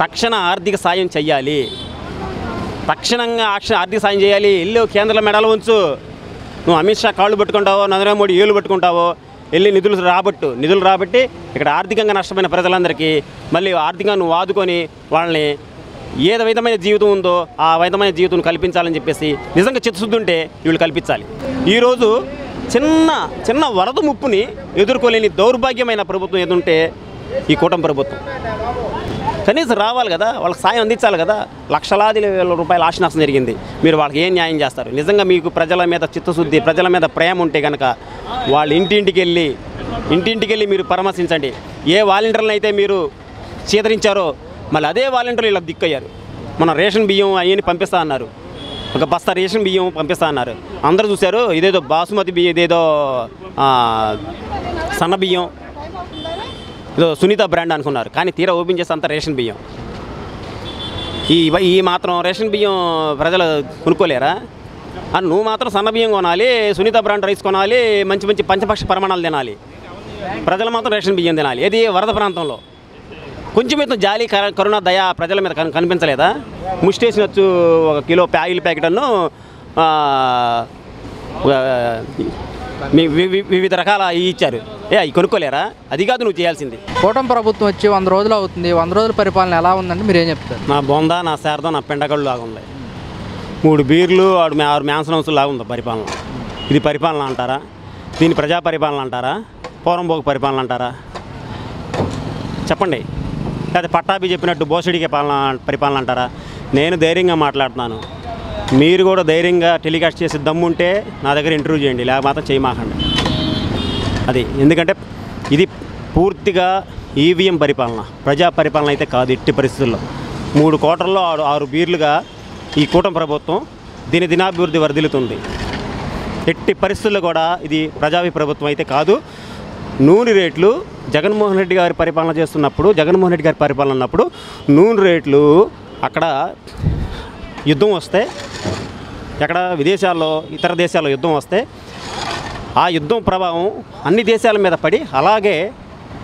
తక్షణ ఆర్థిక సాయం చెయ్యాలి, తక్షణంగా ఆర్థిక సాయం చేయాలి. ఇల్లు కేంద్ర మెడలు ఉంచు. నువ్వు అమిత్ షా కాళ్ళు పట్టుకుంటావో, నరేంద్ర మోడీ ఏళ్ళు పట్టుకుంటావో, వెళ్ళి నిధులు రాబట్టి ఇక్కడ ఆర్థికంగా నష్టమైన ప్రజలందరికీ మళ్ళీ ఆర్థికంగా నువ్వు ఆదుకొని వాళ్ళని ఏ విధమైన జీవితం ఉందో ఆ విధమైన జీవితం కల్పించాలని చెప్పేసి నిజంగా చిత్తశుద్ధి ఉంటే వీళ్ళు కల్పించాలి. ఈరోజు చిన్న వరద ముప్పుని ఎదుర్కోలేని దౌర్భాగ్యమైన ప్రభుత్వం ఏదుంటే ఈ కూటమి ప్రభుత్వం. కనీసం రావాలి కదా, వాళ్ళకి సాయం అందించాలి కదా. లక్షలాది వేల రూపాయల ఆశనష్టం జరిగింది. మీరు వాళ్ళకి ఏం న్యాయం చేస్తారు? నిజంగా మీకు ప్రజల మీద చిత్తశుద్ధి, ప్రజల మీద ప్రేమ ఉంటే కనుక వాళ్ళు ఇంటింటికి వెళ్ళి మీరు పరామర్శించండి. ఏ వాలంటీర్లను అయితే మీరు చీదరించారో మళ్ళీ అదే వాలంటీర్లు ఇలా దిక్కయ్యారు. మన రేషన్ బియ్యం అవన్నీ పంపిస్తా అన్నారు, ఒక బస్తా రేషన్ బియ్యం పంపిస్తా అన్నారు. అందరూ చూశారు, ఇదేదో బాసుమతి బియ్యం, ఇదేదో సన్న బియ్యం, ఏదో సునీత బ్రాండ్ అనుకున్నారు. కానీ తీరా ఓపెన్ చేస్తే అంత రేషన్ బియ్యం. ఈ మాత్రం రేషన్ బియ్యం ప్రజలు కొనుక్కోలేరా? నువ్వు మాత్రం సన్న బియ్యం కొనాలి, సునీత బ్రాండ్ రైస్ కొనాలి, మంచి పంచపక్ష ప్రమాణాలు తినాలి. ప్రజలు మాత్రం రేషన్ బియ్యం తినాలి. ఏది వరద ప్రాంతంలో కొంచెం అయితే జాలి, కరుణ, దయ ప్రజల మీద కనిపించలేదా? ముష్టేసినచ్చు ఒక కిలో ఆయిల్ ప్యాకెట్ అನ್ನು వివిధ రకాల ఇచ్చారు. అవి కొనుక్కోలేరా? అది కాదు నువ్వు చేయాల్సింది. కూటమి ప్రభుత్వం వచ్చి 100 రోజులు అవుతుంది. 100 రోజుల పరిపాలన ఎలా ఉందంటే మీరు ఏం చెప్తారు? నా బొందా, నా శారదం, నా పెండగళ్ళు లాగా ఉంది. 3 బీర్లు 6 మ్యాన్సన్ హౌస్లు లాగా ఉంది పరిపాలన. ఇది పరిపాలన అంటారా? దీన్ని ప్రజా పరిపాలన అంటారా? పోరంబోకు పరిపాలన అంటారా? చెప్పండి. లేదా పట్టాభి చెప్పినట్టు బోసడికే పరిపాలన అంటారా? నేను ధైర్యంగా మాట్లాడుతున్నాను. మీరు కూడా ధైర్యంగా టెలికాస్ట్ చేసి దమ్ముంటే నా దగ్గర ఇంటర్వ్యూ చేయండి, లేకపోతే చేయమాకండి. అది ఎందుకంటే ఇది పూర్తిగా ఈవీఎం పరిపాలన, ప్రజా పరిపాలన అయితే కాదు. ఎట్టి పరిస్థితుల్లో 3 కోటల్లో 6 బీర్లుగా ఈ కూటమి ప్రభుత్వం దినాభివృద్ధి వర్ధిల్లుతుంది. ఎట్టి పరిస్థితుల్లో కూడా ఇది ప్రజావి ప్రభుత్వం అయితే కాదు. నూనె రేట్లు జగన్మోహన్ రెడ్డి గారి పరిపాలన చేస్తున్నప్పుడు, జగన్మోహన్ రెడ్డి గారి పరిపాలన ఉన్నప్పుడు నూనె రేట్లు అక్కడ యుద్ధం వస్తే, ఎక్కడ విదేశాల్లో ఇతర దేశాల్లో యుద్ధం వస్తే ఆ యుద్ధం ప్రభావం అన్ని దేశాల మీద పడి, అలాగే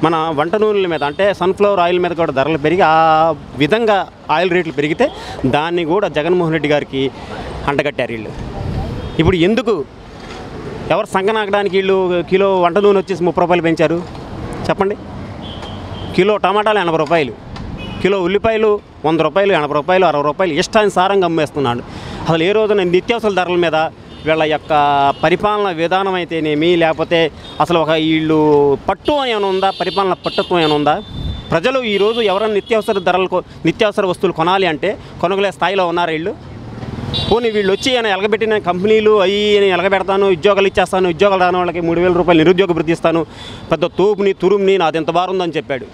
మన వంట నూనెల మీద అంటే సన్ఫ్లవర్ ఆయిల్ మీద కూడా ధరలు పెరిగి ఆ విధంగా ఆయిల్ రేట్లు పెరిగితే దాన్ని కూడా జగన్మోహన్ రెడ్డి గారికి అంటగట్టారు వీళ్ళు. ఇప్పుడు ఎందుకు ఎవరు సంగనాకడానికి వీళ్ళు కిలో వంట నూనె వచ్చేసి 30 రూపాయలు పెంచారు? చెప్పండి. కిలో టమాటాలు 80 రూపాయలు, కిలో ఉల్లిపాయలు 100 రూపాయలు, 80 రూపాయలు, 60 రూపాయలు ఇష్టానుసారంగా అమ్మేస్తున్నాడు. అసలు ఏ రోజున నిత్యావసర ధరల మీద వీళ్ళ యొక్క పరిపాలన విధానం అయితేనేమి, లేకపోతే అసలు ఒక వీళ్ళు పట్టు ఏమైనా ఉందా? పరిపాలన పట్టుత్వం ఏమైనా ఉందా? ప్రజలు ఈరోజు ఎవరైనా నిత్యావసర వస్తువులు కొనాలి అంటే కొనుగోలే స్థాయిలో ఉన్నారు వీళ్ళు. పోనీ వీళ్ళు వచ్చి ఆయన ఎలగబెట్టిన కంపెనీలు అవి ఎలగబెడతాను, ఉద్యోగాలు ఇచ్చేస్తాను, ఉద్యోగాలు రాని వాళ్ళకి 3000 రూపాయలు నిరుద్యోగ భృతి ఇస్తాను, పెద్ద తోపుని తురుముని నాది ఎంత బారుందని చెప్పాడు.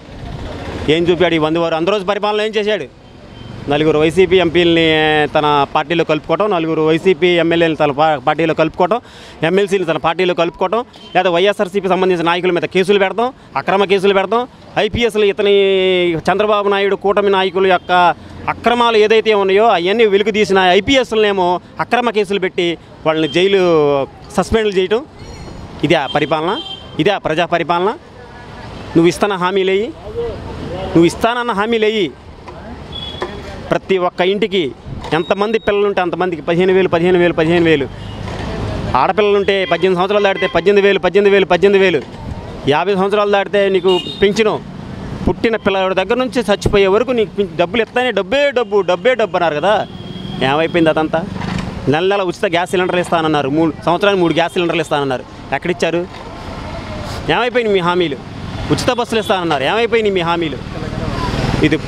ఏం చూపాడు? ఈ 100 వారు 100 రోజు పరిపాలన ఏం చేశాడు? 4 వైసీపీ ఎంపీలని తన పార్టీలో కలుపుకోవటం, 4 వైసీపీ ఎమ్మెల్యేలు తన పార్టీలో కలుపుకోవటం, ఎమ్మెల్సీని తన పార్టీలో కలుపుకోవటం, లేదా వైఎస్ఆర్సీపీ సంబంధించిన నాయకుల మీద కేసులు పెడతాం, అక్రమ కేసులు పెడతాం. ఐపీఎస్లు ఇతని చంద్రబాబు నాయుడు కూటమి నాయకుల యొక్క అక్రమాలు ఏదైతే ఉన్నాయో అవన్నీ వెలుగు తీసిన ఐపీఎస్లనేమో అక్రమ కేసులు పెట్టి వాళ్ళని జైలు సస్పెండ్లు చేయటం. ఇదే పరిపాలన? ఇదే ప్రజా పరిపాలన? నువ్వు ఇస్తాన హామీలేయి ప్రతి ఒక్క ఇంటికి ఎంతమంది పిల్లలుంటే అంతమందికి 15,000 ఆడపిల్లలుంటే 18 సంవత్సరాలు దాటితే 18,000 50 సంవత్సరాలు దాటితే నీకు పెంచిను. పుట్టిన పిల్లల దగ్గర నుంచి చచ్చిపోయే వరకు నీకు డబ్బులు ఇస్తానే డబ్బే డబ్బు అన్నారు కదా. ఏమైపోయింది అదంతా? నెల ఉచిత గ్యాస్ సిలిండర్లు ఇస్తానన్నారు, 3 సంవత్సరానికి 3 గ్యాస్ సిలిండర్లు ఇస్తానన్నారు. ఎక్కడిచ్చారు? ఏమైపోయినాయి మీ హామీలు? ఉచిత బస్సులు ఇస్తానన్నారు, ఏమైపోయినాయి మీ హామీలు? ఇది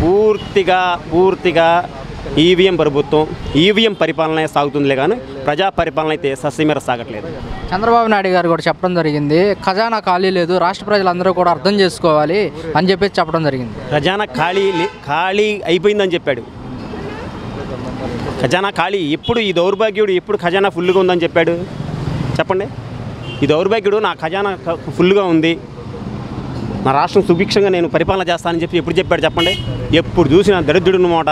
పూర్తిగా ఈవీఎం ప్రభుత్వం, ఈవీఎం పరిపాలన సాగుతుందిలే కానీ ప్రజా పరిపాలన అయితే సస్యమీర సాగట్లేదు. చంద్రబాబు నాయుడు గారు కూడా చెప్పడం జరిగింది, ఖజానా ఖాళీ లేదు, రాష్ట్ర ప్రజలందరూ కూడా అర్థం చేసుకోవాలి అని చెప్పేసి చెప్పడం జరిగింది. ఖజానా ఖాళీ అయిపోయిందని చెప్పాడు. ఖజానా ఖాళీ ఎప్పుడు? ఈ దౌర్భాగ్యుడు ఎప్పుడు ఖజానా ఫుల్గా ఉందని చెప్పాడు? చెప్పండి. ఈ దౌర్భాగ్యుడు నా ఖజానా ఫుల్గా ఉంది, నా రాష్ట్రం సుభిక్షంగా నేను పరిపాలన చేస్తానని చెప్పి ఎప్పుడు చెప్పాడు? చెప్పండి. ఎప్పుడు చూసిన దరిద్రుడు మాట,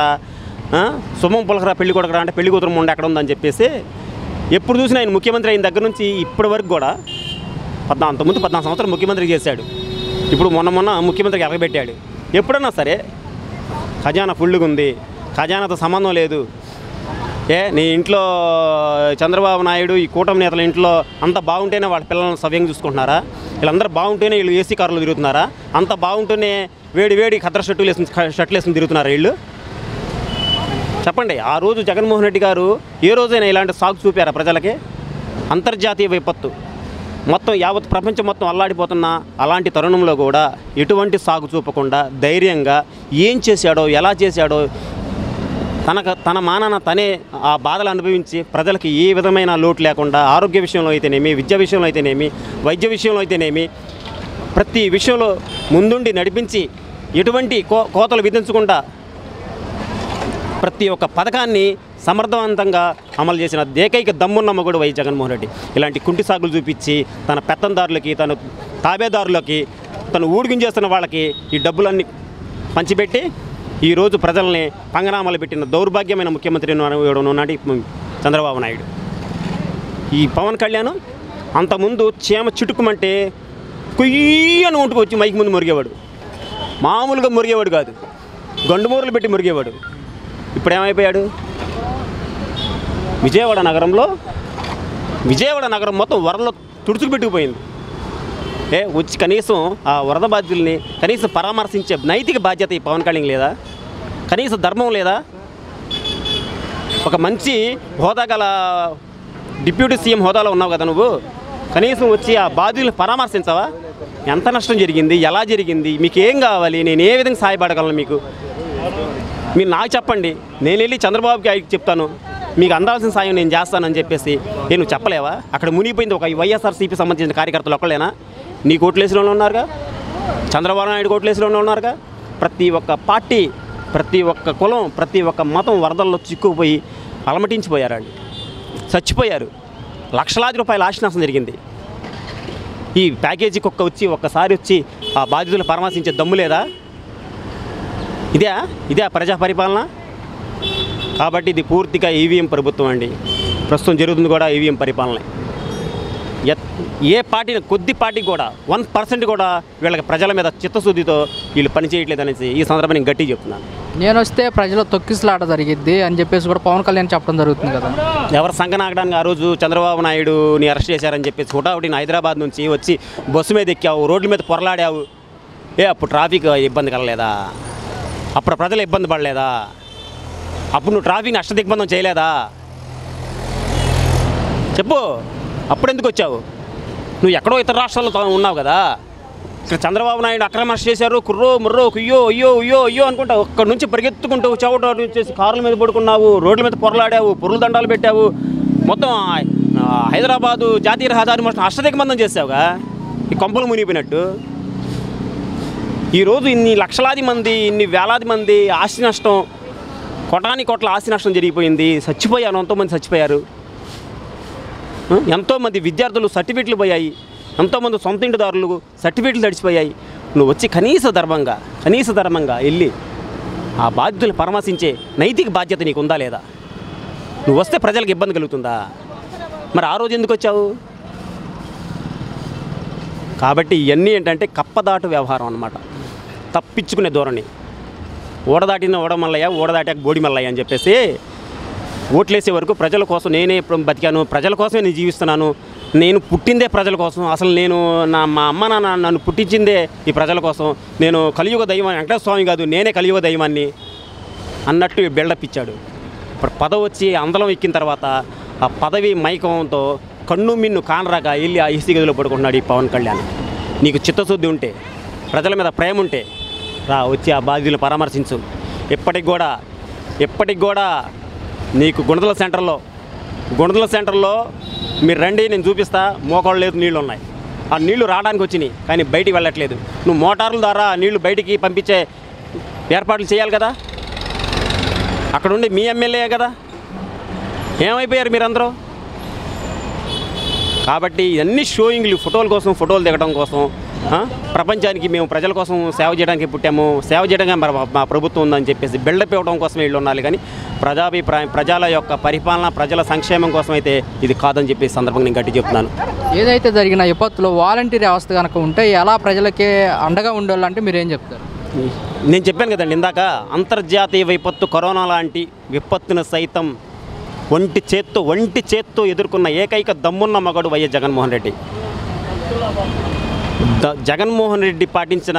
శుభం పులకరా పెళ్లి కొడకరా అంటే పెళ్లి కూతురు మొండ ఎక్కడ ఉందని చెప్పేసి ఎప్పుడు చూసినా ఆయన ముఖ్యమంత్రి అయిన దగ్గర నుంచి ఇప్పటి వరకు కూడా అంతకుముందు 14 సంవత్సరాలు ముఖ్యమంత్రి చేశాడు. ఇప్పుడు మొన్న ముఖ్యమంత్రికి ఎలగబెట్టాడు. ఎప్పుడన్నా సరే ఖజానా ఫుల్గా ఉంది, ఖజానాతో సంబంధం లేదు. నీ ఇంట్లో చంద్రబాబు నాయుడు ఈ కూటమి నేతల ఇంట్లో అంత బాగుంటేనే వాళ్ళ పిల్లలను సవ్యంగా చూసుకుంటున్నారా? వీళ్ళందరూ బాగుంటేనే వీళ్ళు ఏసీ కార్లు తిరుగుతున్నారా? అంత బాగుంటేనే వేడి ఖద్దరు షర్టులు వేసుకుని తిరుగుతున్నారా వీళ్ళు? చెప్పండి. ఆ రోజు జగన్మోహన్ రెడ్డి గారు ఏ రోజైనా ఇలాంటి సాగు చూపారా ప్రజలకి? అంతర్జాతీయ విపత్తు మొత్తం యావత్ ప్రపంచం మొత్తం అల్లాడిపోతున్న అలాంటి తరుణంలో కూడా ఎటువంటి సాగు చూపకుండా ధైర్యంగా ఏం చేశాడో, ఎలా చేశాడో, తన మానాన తనే ఆ బాధలు అనుభవించి ప్రజలకి ఏ విధమైన లోటు లేకుండా ఆరోగ్య విషయంలో అయితేనేమి, విద్య విషయంలో అయితేనేమి, వైద్య విషయంలో అయితేనేమి ప్రతి విషయంలో ముందుండి నడిపించి ఎటువంటి కోతలు విధించకుండా ప్రతి ఒక్క పథకాన్ని సమర్థవంతంగా అమలు చేసిన ఏకైక దమ్మున్న మగుడు వై జగన్మోహన్ రెడ్డి. ఇలాంటి కుంటి సాగులు చూపించి తన పెత్తందారులకి, తన తాబేదారులకి, తను ఊడిగించేస్తున్న వాళ్ళకి ఈ డబ్బులన్నీ పంచిపెట్టి ఈరోజు ప్రజల్ని పంగనామాలు పెట్టిన దౌర్భాగ్యమైన ముఖ్యమంత్రి నాటి చంద్రబాబు నాయుడు. ఈ పవన్ కళ్యాణ్ అంతకుముందు చీమ చిటుకుమంటే కుయ్యను ఒంటుకు వచ్చి మైకి ముందు మురిగేవాడు. మామూలుగా మురిగేవాడు కాదు, గండుమూరలు పెట్టి మురిగేవాడు. ఇప్పుడు ఏమైపోయాడు? విజయవాడ నగరం మొత్తం వరదలో తుడుచుకుపెట్టుకుపోయింది. వచ్చి కనీసం ఆ వరద బాధ్యుల్ని కనీసం పరామర్శించే నైతిక బాధ్యత ఈ పవన్ కళ్యాణ్ లేదా? కనీసం ధర్మం లేదా? ఒక మంచి హోదా గల డిప్యూటీ సీఎం హోదాలో ఉన్నావు కదా నువ్వు, కనీసం వచ్చి ఆ బాధ్యుల్ని పరామర్శించవా? ఎంత నష్టం జరిగింది, ఎలా జరిగింది, మీకు ఏం కావాలి, నేను ఏ విధంగా సహాయపడగలను మీకు? మీరు నాకు చెప్పండి, నేను వెళ్ళి చంద్రబాబుకి చెప్తాను, మీకు అందాల్సిన సాయం నేను చేస్తానని చెప్పేసి నేను చెప్పలేవా? అక్కడ మునిగిపోయింది ఒక వైఎస్ఆర్సీపీ సంబంధించిన కార్యకర్తలు ఒక్కలేనా? నీ కోట్లేసిలోనే ఉన్నారుగా, చంద్రబాబు నాయుడు కోట్లేసిలోనే ఉన్నారుగా. ప్రతి ఒక్క పార్టీ, ప్రతి ఒక్క కులం, ప్రతి ఒక్క మతం వరదల్లో చిక్కుకుపోయి అలమటించిపోయారండి, చచ్చిపోయారు. లక్షలాది రూపాయల ఆశనాశం జరిగింది. ఈ ప్యాకేజీకి ఒక్కసారి వచ్చి ఆ బాధితులు పరామర్శించే దమ్ము లేదా? ఇదే ప్రజా పరిపాలన. కాబట్టి ఇది పూర్తిగా ఈవీఎం ప్రభుత్వం అండి. ప్రస్తుతం జరుగుతుంది కూడా ఈవీఎం పరిపాలన. ఏ పార్టీని, కొద్ది పార్టీ కూడా 1% కూడా వీళ్ళకి ప్రజల మీద చిత్తశుద్ధితో వీళ్ళు పనిచేయట్లేదు అనేసి ఈ సందర్భంగా నేను గట్టిగా చెప్తున్నాను. నేను వస్తే ప్రజలు తొక్కిసలాట జరిగిద్ది అని చెప్పేసి కూడా పవన్ కళ్యాణ్ చెప్పడం జరుగుతుంది కదా. ఎవరు సంగనాగడానికి ఆ రోజు చంద్రబాబు నాయుడుని అరెస్ట్ చేశారని చెప్పేసి హుటాహుటిని హైదరాబాద్ నుంచి వచ్చి బస్సు మీద ఎక్కావు, రోడ్ల మీద పొరలాడావు. అప్పుడు ట్రాఫిక్ ఇబ్బంది కలగలేదా? అప్పుడు ప్రజలు ఇబ్బంది పడలేదా? అప్పుడు నువ్వు ట్రాఫిక్ని అష్టదిగ్బంధం చేయలేదా? చెప్పు, అప్పుడు ఎందుకు వచ్చావు? నువ్వు ఎక్కడో ఇతర రాష్ట్రాల్లో ఉన్నావు కదా. ఇక్కడ చంద్రబాబు నాయుడు అక్రమ అరెస్ట్ చేశారు, కుర్రో ముర్రో కుయ్యో అయ్యో అయ్యో అయ్యో అనుకుంటా అక్కడి నుంచి పరిగెత్తుకుంటూ చెవట వచ్చేసి కార్ల మీద పడుకున్నావు, రోడ్ల మీద పొరలాడావు, పొరుల దండాలు పెట్టావు, మొత్తం హైదరాబాదు జాతీయ రహదారి మొత్తం అష్టదిగ్బంధం చేసావుగా, ఈ కొంపలు మునిగిపోయినట్టు. ఈరోజు ఇన్ని లక్షలాది మంది, ఇన్ని వేలాది మంది ఆస్తి నష్టం, కోట్ల ఆస్తి నష్టం జరిగిపోయింది. చచ్చిపోయారు, ఎంతోమంది చచ్చిపోయారు. ఎంతోమంది విద్యార్థులు సర్టిఫికెట్లు పోయాయి, ఎంతోమంది సొంత ఇంటిదారులు సర్టిఫికెట్లు తడిచిపోయాయి. నువ్వు వచ్చి కనీస ధర్మంగా వెళ్ళి ఆ బాధ్యతలు పరామర్శించే నైతిక బాధ్యత నీకు ఉందా లేదా? నువ్వు వస్తే ప్రజలకు ఇబ్బంది కలుగుతుందా? మరి ఆ రోజు ఎందుకు వచ్చావు? కాబట్టి ఇవన్నీ ఏంటంటే కప్పదాటు వ్యవహారం అన్నమాట, తప్పించుకునే ధోరణి. ఓడదాటిన ఓడమల్లయ్య, ఓడదాటాక బోడి మల్లయ్య అని చెప్పేసి ఓట్లేసే వరకు ప్రజల కోసం నేనే బతికాను, ప్రజల కోసమే నేను జీవిస్తున్నాను, నేను పుట్టిందే ప్రజల కోసం, అసలు మా అమ్మ నాన్న నన్ను పుట్టించిందే ఈ ప్రజల కోసం, నేను కలియుగ దైవం, వెంకటేశ్వర స్వామి కాదు నేనే కలియుగ దైవాన్ని అన్నట్టు బిల్డప్ ఇచ్చాడు. ఇప్పుడు పదవి వచ్చి అందలం ఎక్కిన తర్వాత ఆ పదవి మైకంతో కన్ను మిన్ను కానరాగా వెళ్ళి ఆ ఈసీ గదిలో పడుకుంటున్నాడు ఈ పవన్ కళ్యాణ్. నీకు చిత్తశుద్ధి ఉంటే, ప్రజల మీద ప్రేమ ఉంటే రా, వచ్చి ఆ బాధితులు పరామర్శించు. ఇప్పటికి కూడా నీకు గుణదల సెంటర్లో మీరు రండి, నేను చూపిస్తా, మోకాళ్ళు లేదు, నీళ్ళు ఉన్నాయి. ఆ నీళ్లు రావడానికి వచ్చినాయి కానీ బయటికి వెళ్ళట్లేదు. నువ్వు మోటార్ల ద్వారా నీళ్లు బయటికి పంపించే ఏర్పాట్లు చేయాలి కదా. అక్కడ ఉండి మీ ఎమ్మెల్యే కదా, ఏమైపోయారు మీరందరూ? కాబట్టి ఇవన్నీ షోయింగ్లు, ఫోటోలు దిగడం కోసం, ప్రపంచానికి మేము ప్రజల కోసం సేవ చేయడానికి పుట్టాము, సేవ చేయడానికి మా ప్రభుత్వం ఉందని చెప్పేసి బిల్డప్ ఇవ్వడం కోసం వీళ్ళు ఉండాలి. కానీ ప్రజాభిప్రాయం, ప్రజల యొక్క పరిపాలన, ప్రజల సంక్షేమం కోసం అయితే ఇది కాదని చెప్పేసి సందర్భంగా నేను గట్టి చెప్తున్నాను. ఏదైతే జరిగిన విపత్తులో వాలంటీర్ వ్యవస్థ కనుక ఉంటే ఎలా ప్రజలకి అండగా ఉండాలంటే మీరు ఏం చెప్తారు? నేను చెప్పాను కదండి ఇందాక, అంతర్జాతీయ విపత్తు కరోనా లాంటి విపత్తును సైతం ఒంటి చేత్తో ఎదుర్కొన్న ఏకైక దమ్మున్న మగడు వైఎస్ జగన్మోహన్ రెడ్డి. జగన్మోహన్ రెడ్డి పాటించిన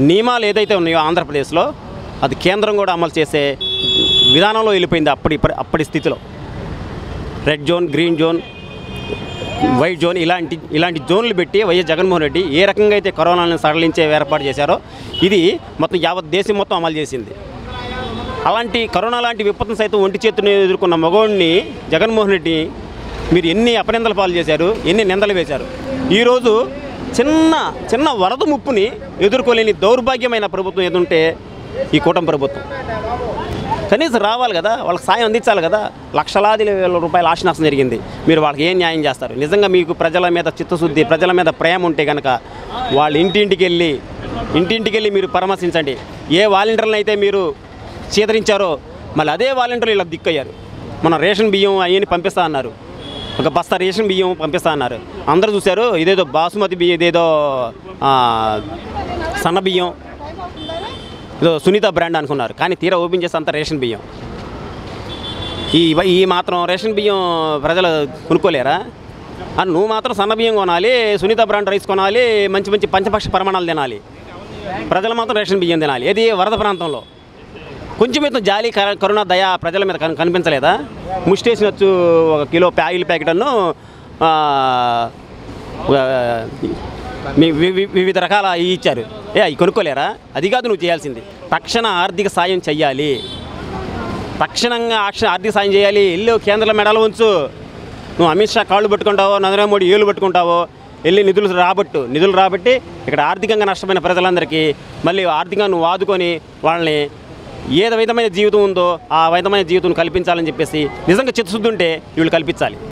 నియమాలు ఏదైతే ఉన్నాయో ఆంధ్రప్రదేశ్లో, అది కేంద్రం కూడా అమలు చేసే విధానంలో వెళ్ళిపోయింది. అప్పటి స్థితిలో red zone, green zone, white zone ఇలాంటి జోన్లు పెట్టి వైఎస్ జగన్మోహన్ రెడ్డి ఏ రకంగా అయితే కరోనాను సడలించే ఏర్పాటు చేశారో ఇది మొత్తం యావత్ దేశం మొత్తం అమలు చేసింది. అలాంటి కరోనా లాంటి విపత్తును సైతం ఒంటి చేతిని ఎదుర్కొన్న మగవాడిని జగన్మోహన్ రెడ్డి మీరు ఎన్ని అపనిందల పాలు చేశారు, ఎన్ని నిందలు వేశారు. ఈరోజు చిన్న వరద ముప్పుని ఎదుర్కోలేని దౌర్భాగ్యమైన ప్రభుత్వం ఏదుంటే ఈ కూటమి ప్రభుత్వం. కనీసం రావాలి కదా, వాళ్ళకి సాయం అందించాలి కదా. లక్షలాది వేల రూపాయల ఆస్తి నష్టం జరిగింది. మీరు వాళ్ళకి ఏం న్యాయం చేస్తారు? నిజంగా మీకు ప్రజల మీద చిత్తశుద్ధి, ప్రజల మీద ప్రేమ ఉంటే కనుక వాళ్ళ ఇంటింటికి వెళ్ళి మీరు పరామర్శించండి. ఏ వాలంటీర్లను అయితే మీరు చీదరించారో మళ్ళీ అదే వాలంటీర్లు ఇలా దిక్కయ్యారు. మన రేషన్ బియ్యం అవన్నీ పంపిస్తా అన్నారు, ఒక బస్తా రేషన్ బియ్యం పంపిస్తా అన్నారు. అందరూ చూశారు, ఇదేదో బాసుమతి బియ్యం, ఇదేదో సన్న బియ్యం, ఏదో సునీత బ్రాండ్ అనుకున్నారు. కానీ తీరా ఓపెన్ చేస్తే అంతా రేషన్ బియ్యం. ఈ మాత్రం రేషన్ బియ్యం ప్రజలు కొనుక్కోలేరా? నువ్వు మాత్రం సన్న బియ్యం కొనాలి, సునీత బ్రాండ్ రైస్ కొనాలి, మంచి పంచపక్ష పరిమాణాలు తినాలి. ప్రజలు మాత్రం రేషన్ బియ్యం తినాలి. ఏది వరద ప్రాంతంలో కొంచెం అయితే జాలి, కరుణ, దయ ప్రజల మీద కనిపించలేదా? ముస్టేసినొచ్చు ఒక కిలో ఆయిల్ ప్యాకెట్ అನ್ನು వివిధ రకాల ఇచ్చారు. అవి కొనుక్కోలేరా? అది కాదు నువ్వు చేయాల్సింది. తక్షణ ఆర్థిక సాయం చెయ్యాలి, తక్షణంగా ఆర్థిక సాయం చేయాలి. ఇల్లు కేంద్ర మెడలు ఉంచు. నువ్వు అమిత్ షా కాళ్ళు పట్టుకుంటావో, నరేంద్ర మోడీ ఏళ్ళు పట్టుకుంటావో, వెళ్ళి నిధులు రాబట్టి ఇక్కడ ఆర్థికంగా నష్టమైన ప్రజలందరికీ మళ్ళీ ఆర్థికంగా నువ్వు ఆదుకొని వాళ్ళని ఏ విధమైన జీవితం ఉందో ఆ విధమైన జీవితం కల్పించాలని చెప్పేసి నిజంగా చిత్తశుద్ధి ఉంటే వీళ్ళు కల్పించాలి.